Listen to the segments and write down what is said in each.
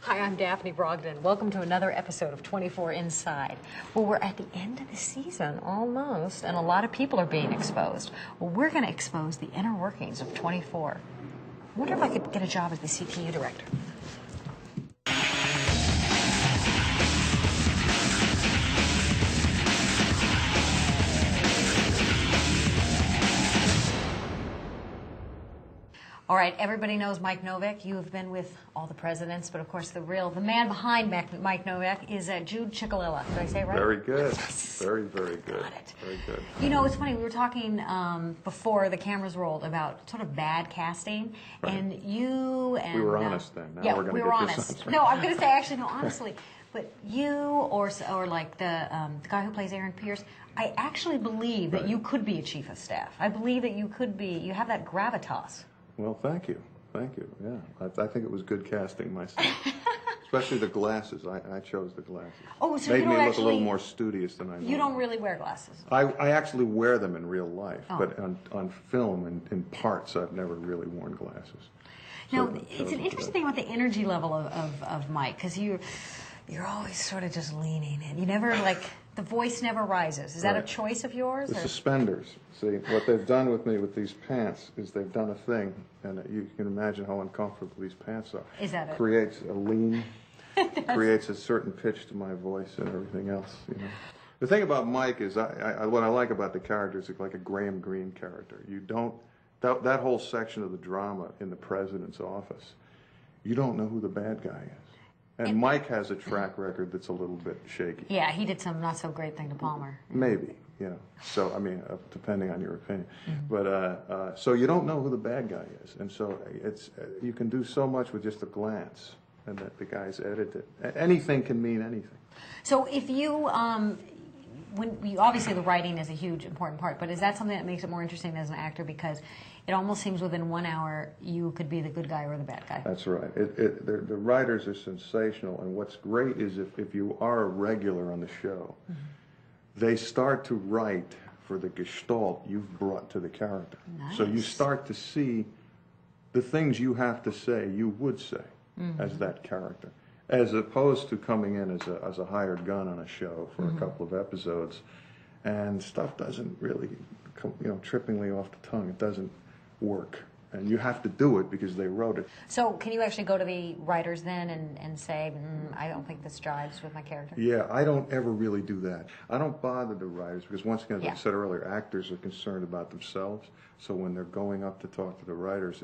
Hi, I'm Daphne Brogdon. Welcome to another episode of 24 Inside. Well, we're at the end of the season, almost, and a lot of people are being exposed. Well, we're going to expose the inner workings of 24. I wonder if I could get a job as the CTU director. All right, everybody knows Mike Novak. You have been with all the presidents, but of course the man behind Mike Novak is Jude Ciccolella. Did I say it right? Very good. Yes. Very, very good. Got it. Very good. You know, it's funny, we were talking before the cameras rolled about sort of bad casting, Right. and you and... We were honest then. Now yeah, we're going we to were get honest. this on. No, I'm going to say, actually, no, honestly, but you or like the guy who plays Aaron Pierce, I actually believe that Right. you could be a chief of staff. I believe that you could be, you have that gravitas. Well, thank you. Thank you. Yeah. I think it was good casting myself. Especially the glasses. I chose the glasses. Oh, so Made you don't me look actually, a little more studious than I know. you don't really wear glasses? I actually wear them in real life, Oh. but on film and in parts, I've never really worn glasses. Now, So- it's so- an interesting thing about the energy level of Mike, because you're always sort of just leaning in. You never, like, the voice never rises. Is that a Right. choice of yours? The Or? suspenders. See, what they've done with me with these pants is they've done a thing, and you can imagine how uncomfortable these pants are. Is that it? Creates a lean, creates a certain pitch to my voice and everything else. You know. The thing about Mike is, what I like about the character is like a Graham Greene character. You don't that whole section of the drama in the president's office. You don't know who the bad guy is. And Mike has a track record that's a little bit shaky. Yeah, he did some not so great thing to Palmer. Maybe, you know. So, I mean, depending on your opinion. Mm-hmm. But, so you don't know who the bad guy is. And so you can do so much with just a glance. And that the guy's edited. Anything can mean anything. So if you, obviously the writing is a huge, important part, but is that something that makes it more interesting as an actor? Because it almost seems within 1 hour you could be the good guy or the bad guy. That's right. The writers are sensational. And what's great is if you are a regular on the show, they start to write for the gestalt you've brought to the character. Nice. So you start to see the things you have to say, you would say as that character, as opposed to coming in as a hired gun on a show for a couple of episodes, and stuff doesn't really come, trippingly off the tongue. It doesn't work. And you have to do it because they wrote it. So can you actually go to the writers then and say, I don't think this jives with my character? Yeah, I don't ever really do that. I don't bother the writers because, once again, as I said earlier, actors are concerned about themselves. So when they're going up to talk to the writers,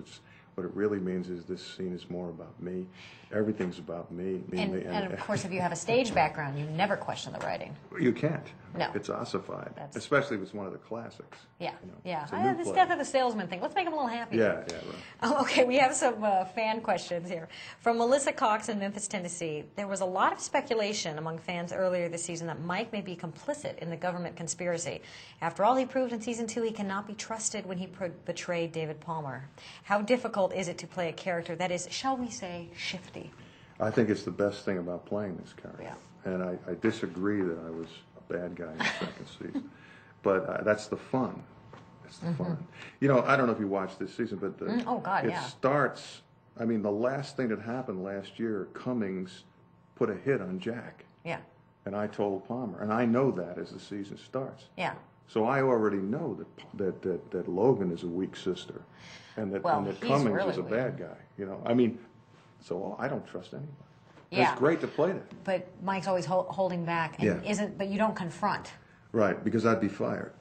what it really means is this scene is more about me. Everything's about me. And of course, if you have a stage background, you never question the writing. You can't. No. It's ossified, especially if it's one of the classics. Yeah, It's a yeah. new This play. death of the salesman thing. Let's make him a little happy. Yeah, right. Oh, okay, we have some fan questions here. From Melissa Cox in Memphis, Tennessee. There was a lot of speculation among fans earlier this season that Mike may be complicit in the government conspiracy. After all, he proved in season 2 he cannot be trusted when he betrayed David Palmer. How difficult is it to play a character that is, shall we say, shifty? I think it's the best thing about playing this character. Yeah. And I disagree that I was a bad guy in the second season. But that's the fun. It's the fun. I don't know if you watched this season, but Oh, God, it starts, the last thing that happened last year, Cummings put a hit on Jack. Yeah. And I told Palmer. And I know that as the season starts. Yeah. So I already know that Logan is a weak sister. And that Well, Cummings really is a weak. bad guy. So I don't trust anybody. Yeah. It's great to play that. But Mike's always holding back and but you don't confront. Right, because I'd be fired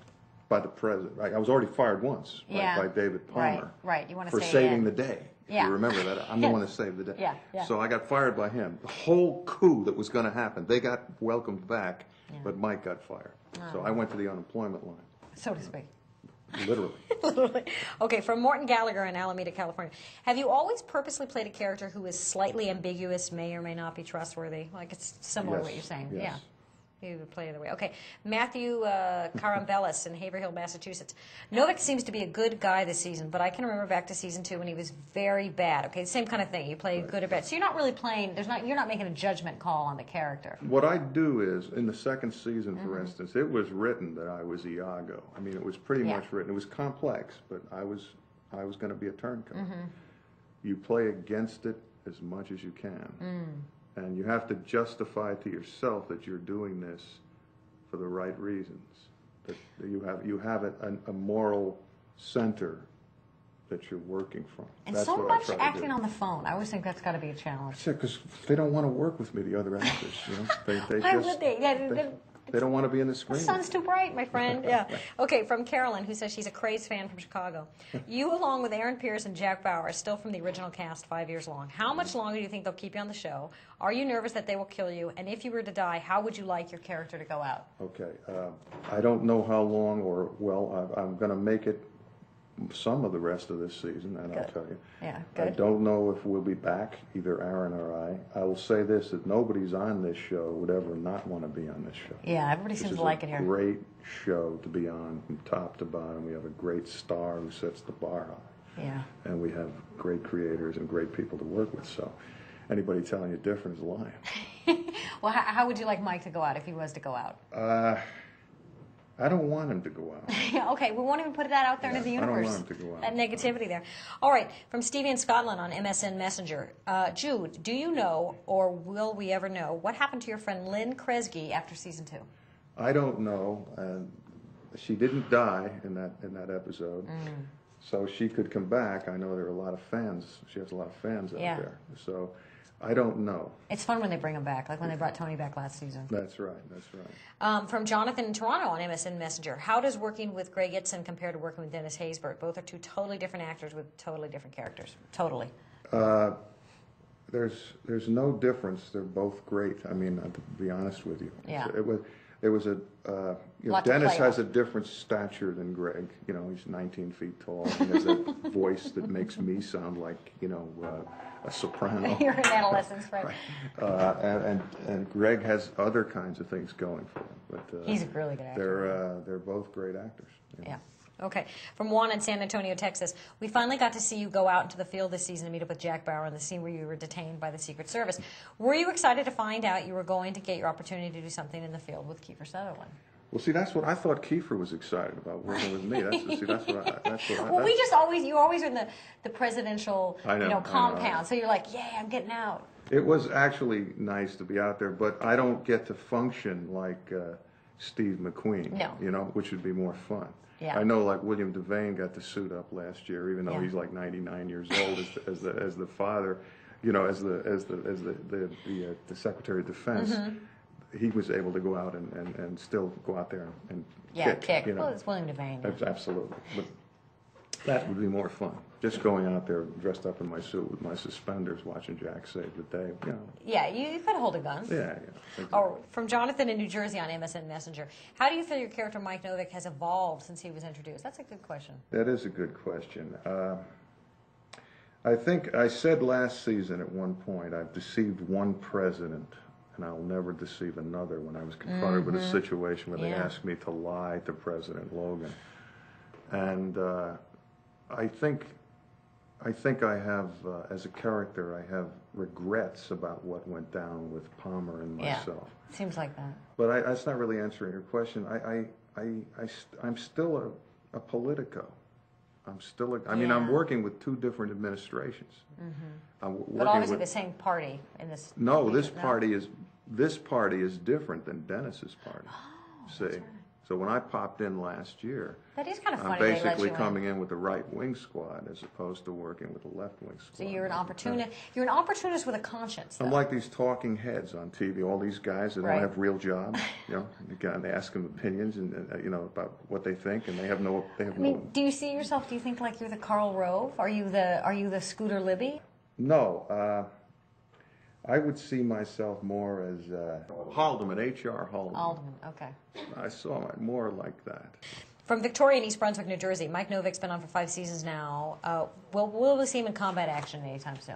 by the president. I was already fired once by David Palmer. Right. You want to for say saving the day. If Yeah. you remember that. I'm the one that saved the day. Yeah. So I got fired by him. The whole coup that was going to happen, they got welcomed back, but Mike got fired. So I went to the unemployment line. so to speak. Literally. Literally. Okay, from Morton Gallagher in Alameda, California. Have you always purposely played a character who is slightly ambiguous, may or may not be trustworthy? Like, it's similar to what you're saying. Yes. Yeah. You would play either way. Okay, Matthew Carambellis in Haverhill, Massachusetts. Novak seems to be a good guy this season, but I can remember back to season 2 when he was very bad. Okay, same kind of thing. You play good or bad. So you're not really playing, you're not making a judgment call on the character. What I do is, in the second season, for instance, it was written that I was Iago. It was pretty much written. It was complex, but I was going to be a turncoat. You play against it as much as you can. And you have to justify to yourself that you're doing this for the right reasons. That you have a moral center that you're working from. And That's so what much I try to acting do. on the phone. I always think that's got to be a challenge. Because they don't want to work with me, the other actors. Why would they? They don't want to be in the screen. The sun's too bright, my friend. Yeah. Okay, from Carolyn, who says she's a crazed fan from Chicago. You, along with Aaron Pierce and Jack Bauer, are still from the original cast 5 years long. How much longer do you think they'll keep you on the show? Are you nervous that they will kill you? And if you were to die, how would you like your character to go out? Okay. I don't know how long I'm going to make it some of the rest of this season, and I'll tell you. Yeah, I good. don't know if we'll be back, either Aaron or I. I will say this, that nobody's on this show would ever not want to be on this show. Yeah, everybody seems to like it It's here. a great show to be on from top to bottom. We have a great star who sets the bar high. Yeah. And we have great creators and great people to work with, so anybody telling you different is lying. Well, how would you like Mike to go out if he was to go out? I don't want him to go out. Okay, we won't even put that out there into the I don't universe. want him to go out. That negativity there. All right, from Stevie in Scotland on MSN Messenger. Jude, do you know, or will we ever know, what happened to your friend Lynn Kresge after season 2? I don't know. She didn't die in that episode, so she could come back. I know there are a lot of fans. She has a lot of fans out there. So I don't know. It's fun when they bring him back, like when they brought Tony back last season. That's right. That's right. From Jonathan in Toronto on MSN Messenger. How does working with Greg Itzin compare to working with Dennis Haysbert? Both are two totally different actors with totally different characters. Totally. There's no difference. They're both great. I mean, to be honest with you. Yeah. There was Lot to Dennis play has with. a different stature than Greg. He's 19 feet tall. He has that voice that makes me sound like, a soprano. You're an adolescent, right? And Greg has other kinds of things going for him. But He's a really good actor. they're both great actors. Yeah. Okay. From Juan in San Antonio, Texas. We finally got to see you go out into the field this season to meet up with Jack Bauer in the scene where you were detained by the Secret Service. Were you excited to find out you were going to get your opportunity to do something in the field with Kiefer Sutherland? Well, see, that's what I thought Kiefer was excited about working with me. Well, you always are in the presidential compound, so you're like, yeah, I'm getting out. It was actually nice to be out there, but I don't get to function like Steve McQueen, No. Which would be more fun. Yeah. I know, like William Devane got to suit up last year, even though Yeah. he's like 99 years old as the father, as the Secretary of Defense. Mm-hmm. He was able to go out and still go out there and kick. kick. Well, it's William Devane. Absolutely, but that would be more fun. Just going out there dressed up in my suit with my suspenders, watching Jack save the day. Yeah, you could hold a gun. Yeah. Exactly. Oh, from Jonathan in New Jersey on MSN Messenger. How do you feel your character Mike Novick has evolved since he was introduced? That's a good question. That is a good question. I think I said last season at one point, I've deceived one president, and I'll never deceive another, when I was confronted with a situation where they asked me to lie to President Logan. And I think I have, as a character, I have regrets about what went down with Palmer and myself. Yeah, seems like that. But that's not really answering your question. I'm still a politico. I'm working with two different administrations. But obviously the same party in this. No, this party is different than Dennis's party. See? That's right. So when I popped in last year, That is kind of I'm funny. They let basically you coming in with the right wing squad as opposed to working with the left wing squad. So you're an opportunist. You're an opportunist with a conscience. Though. I'm like these talking heads on TV. All these guys that Right. don't have real jobs. They ask them opinions and about what they think, and they have no. Do you see yourself? Do you think like you're the Karl Rove? Are you the Scooter Libby? No. I would see myself more as Haldeman, H.R. Haldeman. Alderman. Okay. I saw it more like that. From Victoria in East Brunswick, New Jersey. Mike Novick's been on for 5 seasons now. Will we see him in combat action anytime soon?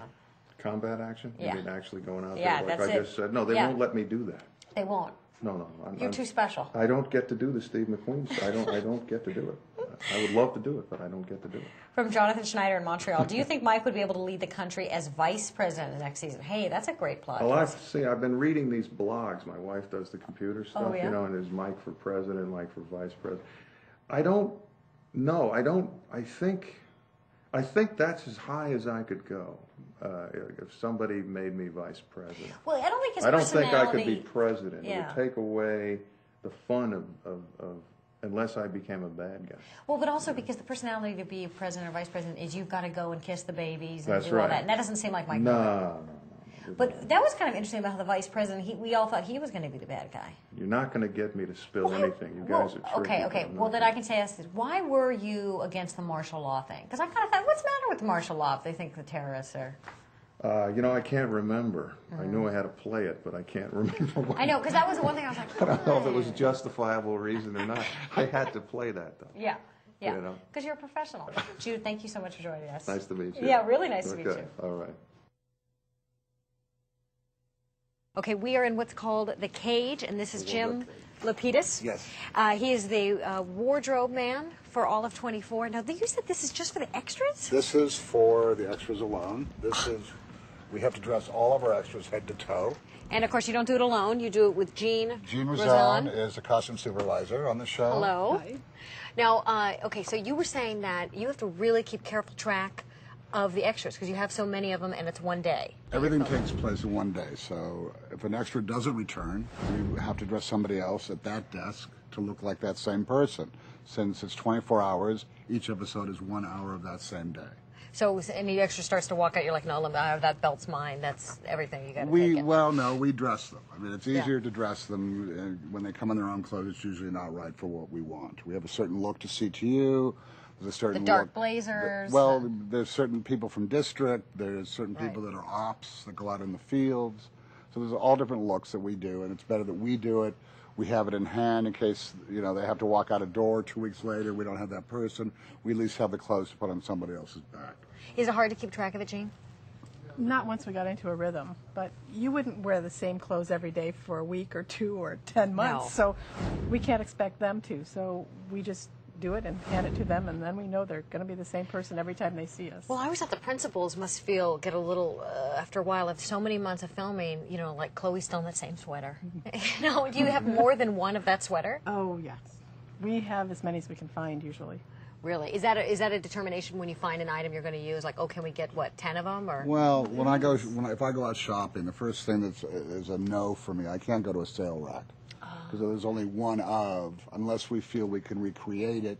Combat action? Yeah. You mean actually going out Yeah, there like that's I it. just said? No, they Yeah. won't let me do that. They won't. No. You're too special. I don't get to do the Steve McQueen. I don't get to do it. I would love to do it, but I don't get to do it. From Jonathan Schneider in Montreal. Do you think Mike would be able to lead the country as vice president the next season? Hey, that's a great plot. Well, I've been reading these blogs. My wife does the computer stuff, yeah? and there's Mike for president, Mike for vice president. I don't know. I I think that's as high as I could go. If somebody made me vice president. Well, I don't think his I don't personality... think I could be president. Yeah. It would take away the fun of unless I became a bad guy. Well, but also because the personality to be president or vice president is you've got to go and kiss the babies and That's do all right. that. And that doesn't seem like Mike. No. But that was kind of interesting about the vice president. We all thought he was going to be the bad guy. You're not going to get me to spill anything. You guys are tricky. Okay. Well, then I can say this. Why were you against the martial law thing? Because I kind of thought, what's the matter with the martial law if they think the terrorists are... I can't remember. I knew I had to play it, but I can't remember. I know, because that was the one thing I was like, I don't know if it was a justifiable reason or not. I had to play that, though. Yeah. You know? Because you're a professional. Jude, thank you so much for joining us. Nice to meet you. Yeah, really nice to meet Okay, you. all right. Okay, we are in what's called The Cage, and this is Jim Lapidus. Yes. He is the wardrobe man for all of 24. Now, you said this is just for the extras? This is for the extras alone. We have to dress all of our extras head to toe. And, of course, you don't do it alone. You do it with Jean Razan is the costume supervisor on the show. Hello. Hi. Now, okay, so you were saying that you have to really keep careful track of the extras because you have so many of them and it's one day. Everything takes place in one day. So if an extra doesn't return, we have to dress somebody else at that desk to look like that same person. Since it's 24 hours, each episode is 1 hour of that same day. So any extra starts to walk out, you're like, no, that belt's mine. That's everything. You got to take it. Well, no, we dress them. I mean, it's easier to dress them. And when they come in their own clothes, it's usually not right for what we want. We have a certain look to CTU. There's a certain the dark look, blazers. There's certain people from district. There's certain people that are ops that go out in the fields. So there's all different looks that we do, and it's better that we do it. We have it in hand in case, they have to walk out a door 2 weeks later. We don't have that person. We at least have the clothes to put on somebody else's back. Is it hard to keep track of it, Jean? Not once we got into a rhythm, but you wouldn't wear the same clothes every day for a week or 2 or 10 months, so we can't expect them to. So we just do it and hand it to them, and then we know they're going to be the same person every time they see us. Well, I always thought the principals must get a little, after a while of so many months of filming, like Chloe's still in that same sweater. Do you have more than one of that sweater? Oh, yes. We have as many as we can find, usually. Really? Is that a determination when you find an item you're going to use? Like, can we get, 10 of them? Or? Well, if I go out shopping, the first thing is a no for me. I can't go to a sale rack. Because there's only one of, unless we feel we can recreate it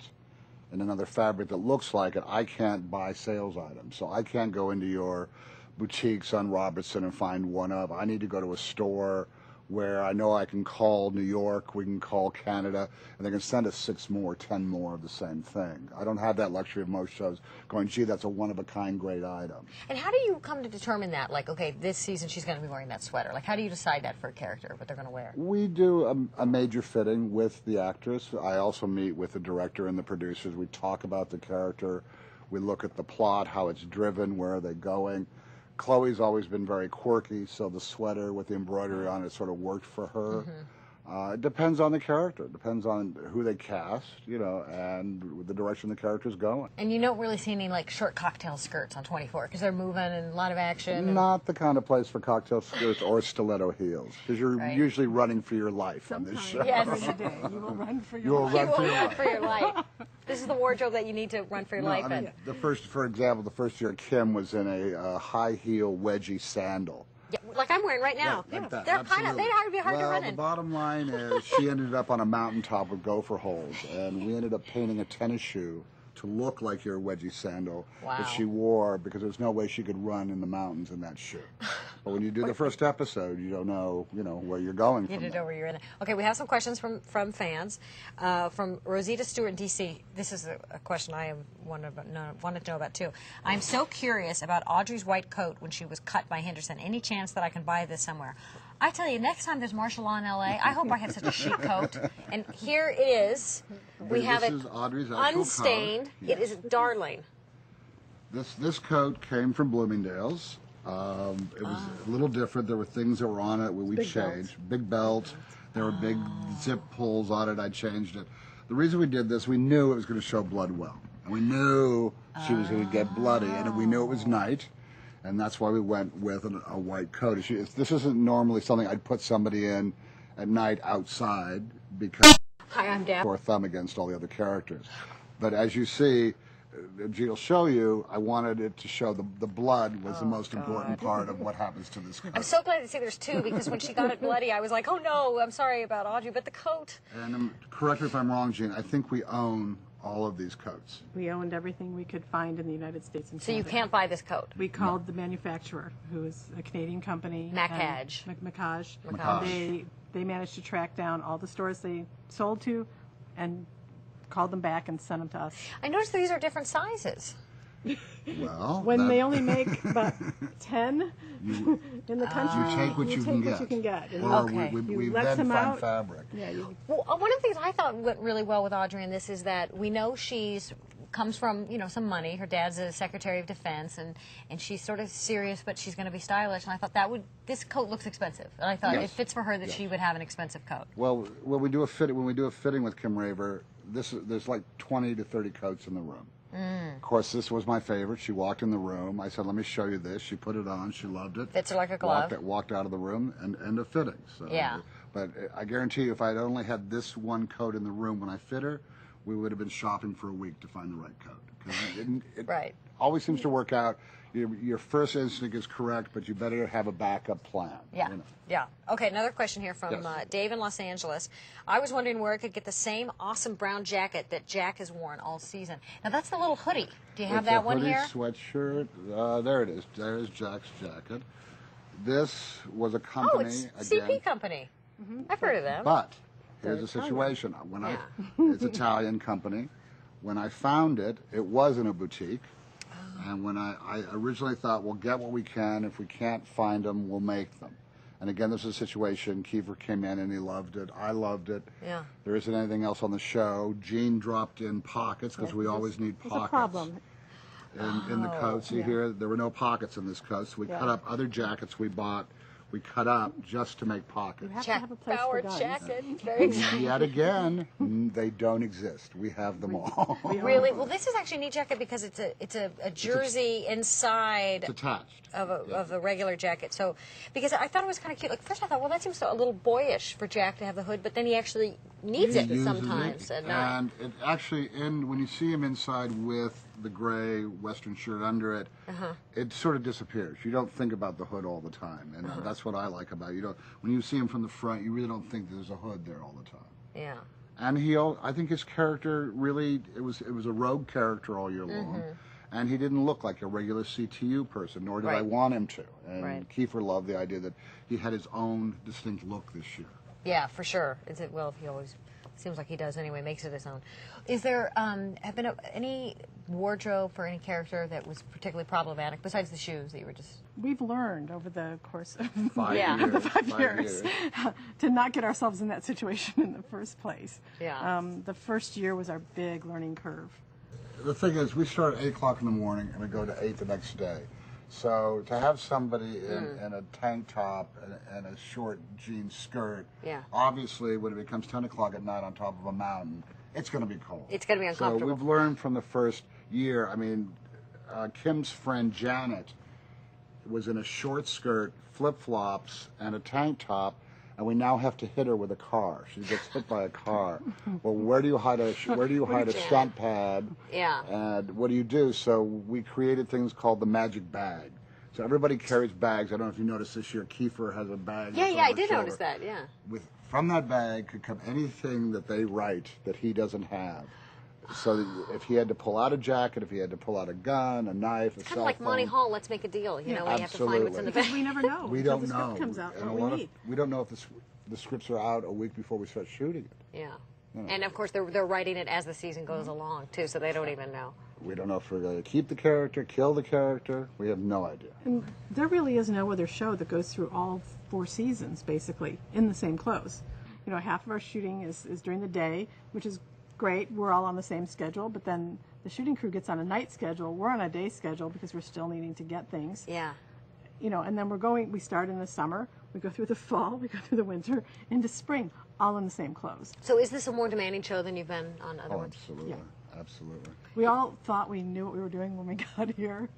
in another fabric that looks like it, I can't buy sales items. So I can't go into your boutiques on Robertson and find one of. I need to go to a store where I know I can call New York, we can call Canada, and they can send us 6 more, 10 more of the same thing. I don't have that luxury of most shows going, gee, that's a one-of-a-kind great item. And how do you come to determine that? Like, okay, this season she's going to be wearing that sweater. Like, how do you decide that for a character, what they're going to wear? We do a major fitting with the actress. I also meet with the director and the producers. We talk about the character. We look at the plot, how it's driven, where are they going. Chloe's always been very quirky, so the sweater with the embroidery on it sort of worked for her. Mm-hmm. It depends on the character. It depends on who they cast, and the direction the character's going. And you don't really see any, short cocktail skirts on 24, because they're moving and a lot of action. Not the kind of place for cocktail skirts or stiletto heels, because you're usually running for your life on this show. Yes. You will run for your life. You will run for your life. This is the wardrobe that you need to run for your life in. For example, the first year Kim was in a high heel wedgie sandal. Yeah, like I'm wearing right now. Like that, they'd be hard to run in. The bottom line is she ended up on a mountaintop with gopher holes, and we ended up painting a tennis shoe to look like your wedgie sandal that she wore because there was no way she could run in the mountains in that shoe. But when you do the first episode, you don't know, where you're going. You don't know where you're in. Okay, we have some questions from fans. From Rosita Stewart in D.C. This is a question I wanted to know about too. I'm so curious about Audrey's white coat when she was cut by Henderson. Any chance that I can buy this somewhere? I tell you, next time there's martial law in L.A., I hope I have such a chic coat. And here it is. We have it Audrey's unstained. Yes. It is darling. This coat came from Bloomingdale's. It was a little different. There were things that were on it we changed. Big belt. There were big zip pulls on it. I changed it. The reason we did this, we knew it was going to show blood well. And we knew she was going to get bloody. And we knew it was night. And that's why we went with a white coat. This isn't normally something I'd put somebody in at night outside because Hi, I'm Deb. or thumb against all the other characters. But as you see, Jude will show you, I wanted it to show the blood was the most important part of what happens to this coat. I'm so glad to see there's two, because when she got it bloody, I was like, oh no, I'm sorry about Audrey, but the coat. And correct me if I'm wrong, Jean, I think we own all of these coats. We owned everything we could find in the United States and So you Canada. can't buy this coat. We called the manufacturer, who is a Canadian company. Macaj. Macaj. Macaj. They managed to track down all the stores they sold to and called them back and sent them to us. I noticed these are different sizes. Well, When they only make about 10 in the country, you take what you can get. And Or Okay. we let then some find out. fabric. yeah, Well, one of the things I thought went really well with Audrey in this is that we know she's comes from, you know, some money. Her dad's a Secretary of Defense, and she's sort of serious, but she's going to be stylish. And I thought this coat looks expensive, and I thought Yes. it fits for her that she would have an expensive coat. Well, when we do a fitting with Kim Raver, there's like 20 to 30 coats in the room. Of course, this was my favorite. She walked in the room. I said, "Let me show you this." She put it on. She loved it. Fits her like a glove. Walked out of the room and end of fitting. So, Yeah. But I guarantee you, if I'd only had this one coat in the room when I fit her, we would have been shopping for a week to find the right coat. 'Cause it Right. always seems to work out. Your first instinct is correct, but you better have a backup plan. Yeah. You know. Yeah. Okay, another question here from Yes. Dave in Los Angeles. I was wondering where I could get the same awesome brown jacket that Jack has worn all season. Now, that's the little hoodie. Do you have It's that a one hoodie, here? sweatshirt. There it is. There's Jack's jacket. This was a Oh, company it's again. CP Company. I've heard of them. But here's the situation. It's an Italian company. When I found it, it was in a boutique. And when I originally thought, we'll get what we can. If we can't find them, we'll make them. And again, this is a situation. Kiefer came in and he loved it. I loved it. Yeah. There isn't anything else on the show. Jean dropped in pockets because we always need It's pockets. a problem. In the coat. See here, there were no pockets in this coat. So we cut up other jackets we bought. We cut up just to make pockets. You have to Jack have a place Bauer for guns. jacket. Very exciting. Yet again, they don't exist. We have them all. Really? Well, this is actually a neat jacket because it's a jersey inside It's attached. of a regular jacket. So, because I thought it was kind of cute. Like first I thought, well, that seems a little boyish for Jack to have the hood, but then he actually needs it Uses sometimes it, at night. and it actually, when you see him inside with the gray Western shirt under it, it sort of disappears. You don't think about the hood all the time, and that's what I like about it. You don't. When you see him from the front, you really don't think there's a hood there all the time. Yeah. And I think his character really, it was a rogue character all year long. And he didn't look like a regular CTU person, nor did I Right. want him to. And Right. Kiefer loved the idea that he had his own distinct look this year. Yeah, for sure. Well, he always seems like he does anyway, makes it his own. Is there have been any wardrobe for any character that was particularly problematic besides the shoes that you were just? We've learned over the course of 5 Yeah. years. the 5 years to not get ourselves in that situation in the first place. Yeah. The first year was our big learning curve. The thing is, we start at 8 o'clock in the morning and we go to 8 the next day. So to have somebody in a tank top and a short jean skirt, Yeah. obviously when it becomes 10 o'clock at night on top of a mountain, it's going to be cold. It's going to be uncomfortable. So we've learned from the first year. I mean, Kim's friend Janet was in a short skirt, flip-flops, and a tank top, and we now have to hit her with a car. She gets hit by a car. Well, where do you hide a stunt pad? Yeah. And what do? So we created things called the magic bag. So everybody carries bags. I don't know if you noticed this year, Kiefer has a bag. Yeah, that's yeah, I over his did notice shoulder. that. Yeah. From that bag could come anything that they write that he doesn't have. So that if he had to pull out a jacket, if he had to pull out a gun, a knife, a Kind cell of like phone. Monty Hall. Let's make a deal. You know, we have to find what's in the Because bag. we never know We until don't the know. script comes out And what we need. we don't know if the scripts are out a week before we start shooting it. Yeah. And of course, they're writing it as the season goes along too, so they don't even know. We don't know if we're going to keep the character, kill the character. We have no idea. And there really is no other show that goes through all 4 seasons, basically, in the same clothes. You know, half of our shooting is during the day, which is great. We're all on the same schedule, but then the shooting crew gets on a night schedule. We're on a day schedule because we're still needing to get things. Yeah. You know, and then we start in the summer, we go through the fall, we go through the winter, into spring, all in the same clothes. So is this a more demanding show than you've been on other Oh, ones? absolutely. Yeah. Absolutely. We all thought we knew what we were doing when we got here.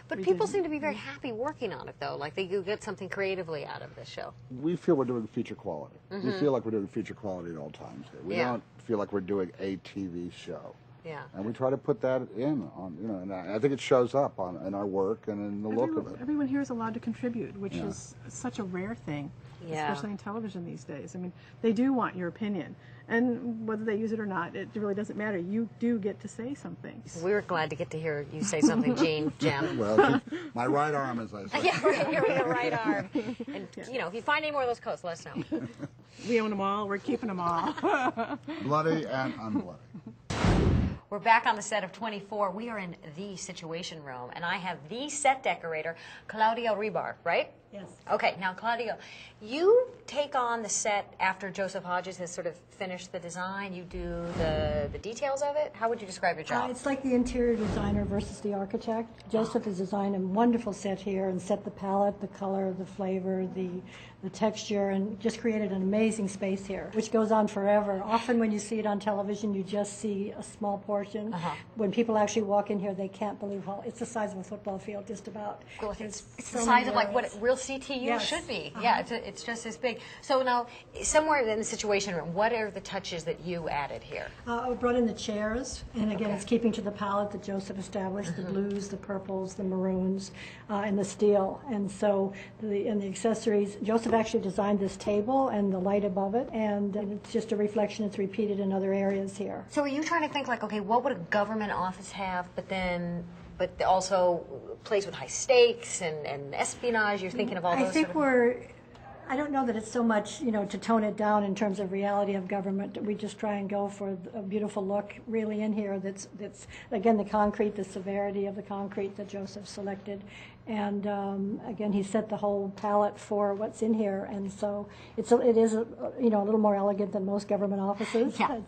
But We people didn't. seem to be very happy working on it, though. Like they do get something creatively out of this show. We feel we're doing feature quality. We feel like we're doing feature quality at all times. We Yeah. don't feel like we're doing a TV show. Yeah. And we try to put that in on, you know, and I think it shows up in our work and in the look of it. Everyone here is allowed to contribute, which is such a rare thing, Yeah. especially in television these days. I mean, they do want your opinion. And whether they use it or not, it really doesn't matter. You do get to say something. We were glad to get to hear you say something, Jean, Jem. Well, my right arm, as I say. Yeah, right here with your right arm. And, you know, if you find any more of those coats, let us know. We own them all. We're keeping them all. Bloody and unbloody. We're back on the set of 24. We are in the Situation Room, and I have the set decorator, Claudio Rebar, right? Yes. Okay, now, Claudio, you take on the set after Joseph Hodges has sort of finished the design. You do the details of it. How would you describe your job? It's like the interior designer versus the architect. Joseph has designed a wonderful set here and set the palette, the color, the flavor, the texture, and just created an amazing space here, which goes on forever. Often when you see it on television, you just see a small portion. When people actually walk in here, they can't believe how it's the size of a football field, just about. Well, There's it's so the many size of like what areas. real CTU Yes. should be. Yeah, it's just as big. So now, somewhere in the Situation Room, what are the touches that you added here? I brought in the chairs, and again, it's keeping to the palette that Joseph established, the blues, the purples, the maroons, and the steel. And so, the accessories, Joseph actually designed this table and the light above it, and it's just a reflection. It's repeated in other areas here. So are you trying to think like, okay, what would a government office have, but also a place with high stakes and espionage? You're thinking of all those I think sort of... I don't know that it's so much, to tone it down in terms of reality of government. We just try and go for a beautiful look really in here that's again, the concrete, the severity of the concrete that Joseph selected. And again, he set the whole palette for what's in here. And so it is a little more elegant than most government offices. Yeah.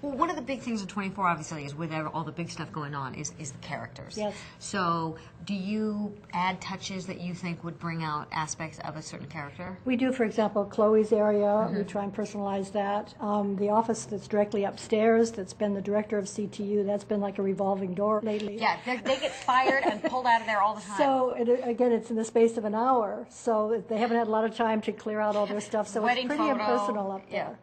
Well, one of the big things in 24, obviously, is with all the big stuff going on, is the characters. Yes. So do you add touches that you think would bring out aspects of a certain character? We do, for example, Chloe's area. We try and personalize that. The office that's directly upstairs, that's been the director of CTU, that's been like a revolving door lately. Yeah, they get fired and pulled out of there all the time. So, again, it's in the space of an hour, so they haven't had a lot of time to clear out all their stuff, so Wedding it's pretty photo, impersonal up there. Yeah.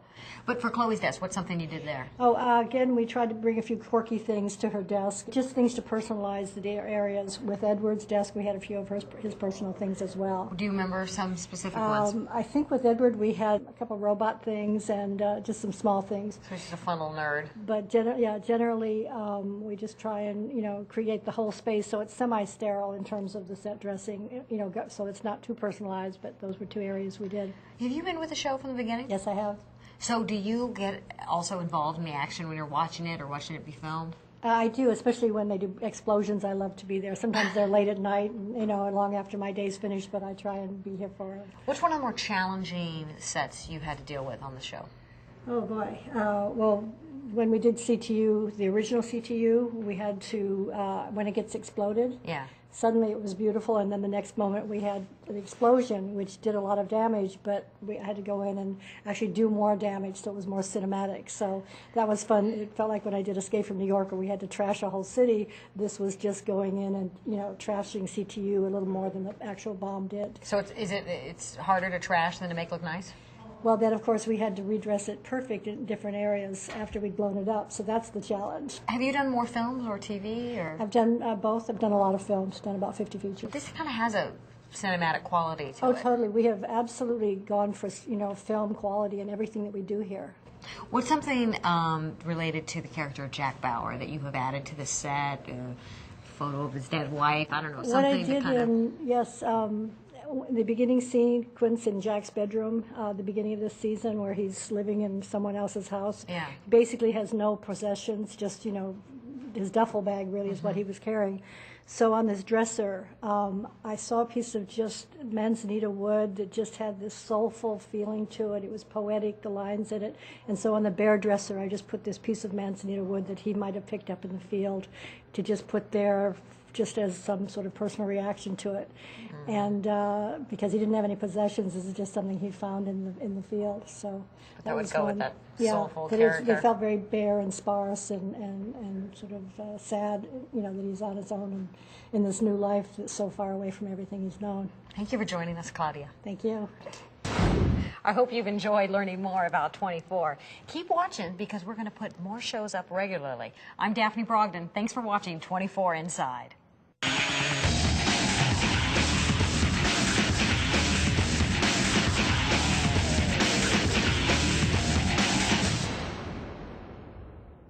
But for Chloe's desk, what's something you did there? Oh, again, we tried to bring a few quirky things to her desk, just things to personalize the areas. With Edward's desk, we had a few of his personal things as well. Do you remember some specific ones? I think with Edward, we had a couple robot things and just some small things. So she's a fun little nerd. But generally, we just try and create the whole space so it's semi-sterile in terms of the set dressing. So it's not too personalized. But those were two areas we did. Have you been with the show from the beginning? Yes, I have. So do you get also involved in the action when you're watching it or watching it be filmed? I do, especially when they do explosions. I love to be there. Sometimes they're late at night, and long after my day's finished. But I try and be here for it. Which one of the more challenging sets you had to deal with on the show? Oh boy. Well, when we did CTU, the original CTU, we had to when it gets exploded. Yeah. Suddenly it was beautiful, and then the next moment we had an explosion, which did a lot of damage, but we had to go in and actually do more damage, so it was more cinematic. So that was fun. It felt like when I did Escape from New York, where we had to trash a whole city. This was just going in and trashing CTU a little more than the actual bomb did. So it's harder to trash than to make look nice? Well, then, of course, we had to redress it perfect in different areas after we'd blown it up, so that's the challenge. Have you done more films or TV? Or I've done both. I've done a lot of films, done about 50 features. this kind of has a cinematic quality to Oh, it. totally. We have absolutely gone for, film quality in everything that we do here. What's something related to the character of Jack Bauer that you have added to the set? A photo of his dead wife? I don't know, something What I did to kind of... the beginning sequence in Jack's bedroom, the beginning of this season where he's living in someone else's house, Yeah. basically has no possessions, just, his duffel bag really is what he was carrying. So on this dresser, I saw a piece of just manzanita wood that just had this soulful feeling to it. It was poetic, the lines in it. And so on the bare dresser, I just put this piece of manzanita wood that he might have picked up in the field to just put there just as some sort of personal reaction to it. And because he didn't have any possessions, this is just something he found in the field. So That would was go with fun. that Yeah, soulful but character. they felt very bare and sparse and sort of sad, that he's on his own and in this new life that's so far away from everything he's known. Thank you for joining us, Claudia. Thank you. I hope you've enjoyed learning more about 24. Keep watching because we're going to put more shows up regularly. I'm Daphne Brogdon. Thanks for watching 24 Inside.